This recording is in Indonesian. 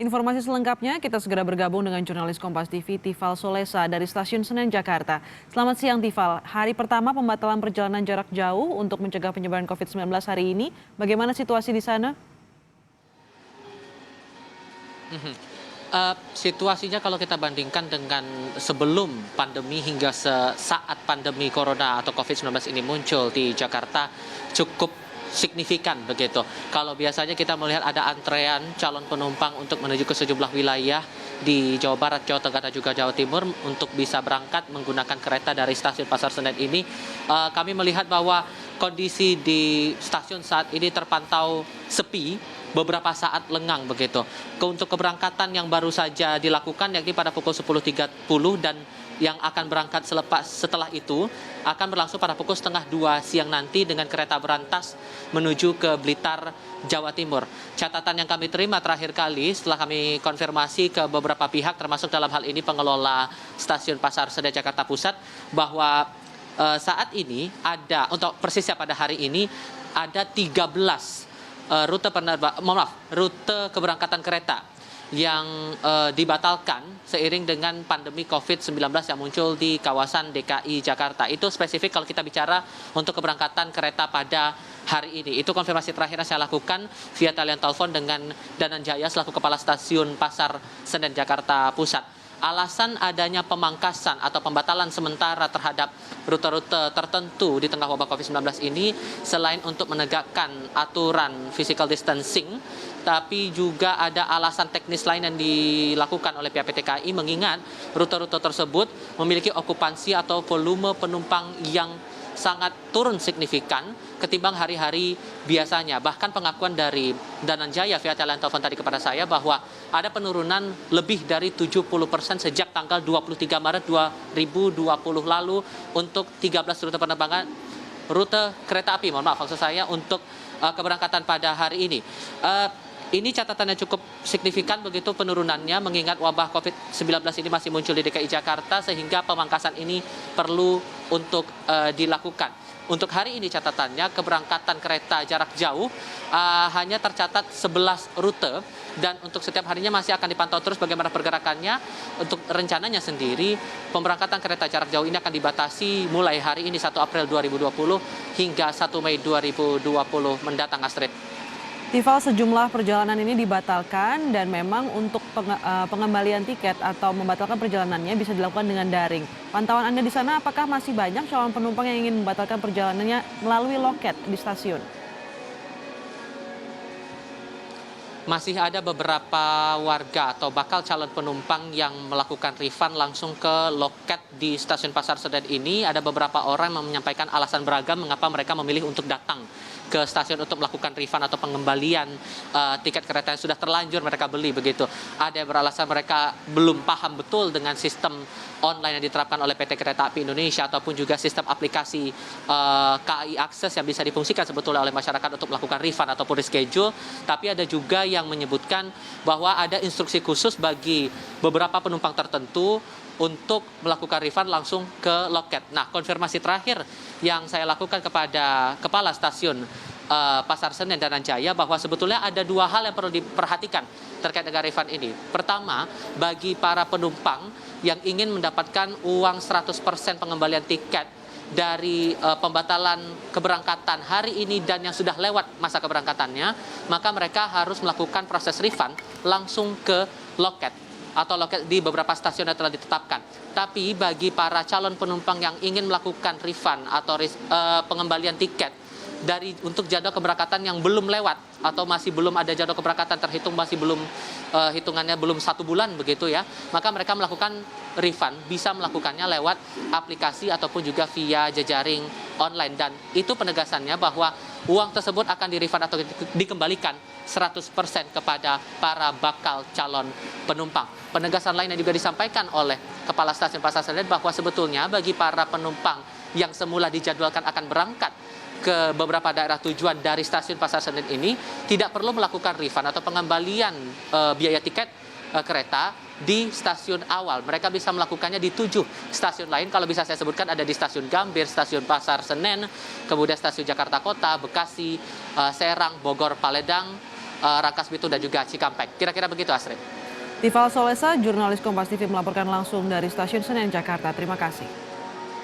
Informasi selengkapnya kita segera bergabung dengan jurnalis Kompas TV Tifal Solesa dari Stasiun Senen Jakarta. Selamat siang Tifal, hari pertama pembatalan perjalanan jarak jauh untuk mencegah penyebaran COVID-19 hari ini. Bagaimana situasi di sana? Mhm. Situasinya kalau kita bandingkan dengan sebelum pandemi hingga saat pandemi corona atau COVID-19 ini muncul di Jakarta cukup signifikan begitu. Kalau biasanya kita melihat ada antrean calon penumpang untuk menuju ke sejumlah wilayah di Jawa Barat, Jawa Tengah dan juga Jawa Timur untuk bisa berangkat menggunakan kereta dari stasiun Pasar Senen ini, kami melihat bahwa kondisi di stasiun saat ini terpantau sepi, beberapa saat lengang begitu. Untuk keberangkatan yang baru saja dilakukan yakni pada pukul 10.30 dan yang akan berangkat setelah itu akan berlangsung pada pukul 1:30 siang nanti dengan kereta berantas menuju ke Blitar, Jawa Timur. Catatan yang kami terima terakhir kali setelah kami konfirmasi ke beberapa pihak termasuk dalam hal ini pengelola stasiun Pasar Senen Jakarta Pusat bahwa saat ini ada untuk persisnya pada hari ini ada 13 rute keberangkatan kereta yang dibatalkan seiring dengan pandemi COVID-19 yang muncul di kawasan DKI Jakarta. Itu spesifik kalau kita bicara untuk keberangkatan kereta pada hari ini. Itu konfirmasi terakhir yang saya lakukan via talian telepon dengan Dananjaya selaku Kepala Stasiun Pasar Senen Jakarta Pusat. Alasan adanya pemangkasan atau pembatalan sementara terhadap rute-rute tertentu di tengah wabah COVID-19 ini selain untuk menegakkan aturan physical distancing, tapi juga ada alasan teknis lain yang dilakukan oleh pihak PT KAI mengingat rute-rute tersebut memiliki okupansi atau volume penumpang yang sangat turun signifikan ketimbang hari-hari biasanya. Bahkan pengakuan dari Dananjaya via telepon telepon tadi kepada saya bahwa ada penurunan lebih dari 70% sejak tanggal 23 Maret 2020 lalu untuk 13 rute penerbangan rute kereta api, mohon maaf maksud saya untuk keberangkatan pada hari ini. Ini catatannya cukup signifikan begitu penurunannya mengingat wabah COVID-19 ini masih muncul di DKI Jakarta sehingga pemangkasan ini perlu untuk dilakukan. Untuk hari ini catatannya keberangkatan kereta jarak jauh hanya tercatat 11 rute dan untuk setiap harinya masih akan dipantau terus bagaimana pergerakannya. Untuk rencananya sendiri pemberangkatan kereta jarak jauh ini akan dibatasi mulai hari ini 1 April 2020 hingga 1 Mei 2020 mendatang, Astrid. Tifal, sejumlah perjalanan ini dibatalkan dan memang untuk pengembalian tiket atau membatalkan perjalanannya bisa dilakukan dengan daring. Pantauan Anda di sana, apakah masih banyak calon penumpang yang ingin membatalkan perjalanannya melalui loket di stasiun? Masih ada beberapa warga atau bakal calon penumpang yang melakukan refund langsung ke loket di stasiun Pasar Senen ini. Ada beberapa orang yang menyampaikan alasan beragam mengapa mereka memilih untuk datang ke stasiun untuk melakukan refund atau pengembalian tiket kereta yang sudah terlanjur mereka beli begitu. Ada yang beralasan mereka belum paham betul dengan sistem online yang diterapkan oleh PT Kereta Api Indonesia ataupun juga sistem aplikasi KAI Akses yang bisa difungsikan sebetulnya oleh masyarakat untuk melakukan refund ataupun reschedule. Tapi ada juga yang menyebutkan bahwa ada instruksi khusus bagi beberapa penumpang tertentu untuk melakukan refund langsung ke loket. Nah, konfirmasi terakhir yang saya lakukan kepada Kepala Stasiun Pasar Senen Dananjaya bahwa sebetulnya ada dua hal yang perlu diperhatikan terkait dengan refund ini. Pertama, bagi para penumpang yang ingin mendapatkan uang 100% pengembalian tiket dari pembatalan keberangkatan hari ini dan yang sudah lewat masa keberangkatannya, maka mereka harus melakukan proses refund langsung ke loket atau loket di beberapa stasiun yang telah ditetapkan. Tapi bagi para calon penumpang yang ingin melakukan refund atau pengembalian tiket untuk jadwal keberangkatan yang belum lewat atau masih belum ada jadwal keberangkatan terhitung masih belum hitungannya belum 1 bulan begitu ya, maka mereka melakukan refund bisa melakukannya lewat aplikasi ataupun juga via jejaring online dan itu penegasannya bahwa uang tersebut akan direfund atau dikembalikan 100% kepada para bakal calon penumpang. Penegasan lain yang juga disampaikan oleh Kepala Stasiun Pasar Senen bahwa sebetulnya bagi para penumpang yang semula dijadwalkan akan berangkat ke beberapa daerah tujuan dari stasiun Pasar Senen ini tidak perlu melakukan refund atau pengembalian biaya tiket kereta di stasiun awal. Mereka bisa melakukannya di 7 stasiun lain. Kalau bisa saya sebutkan ada di stasiun Gambir, stasiun Pasar Senen, kemudian stasiun Jakarta Kota, Bekasi, Serang, Bogor, Paledang, Rangkas Bitung dan juga Cikampek. Kira-kira begitu, Astrid. Tifal Solesa, jurnalis Kompas TV melaporkan langsung dari Stasiun Senen, Jakarta. Terima kasih.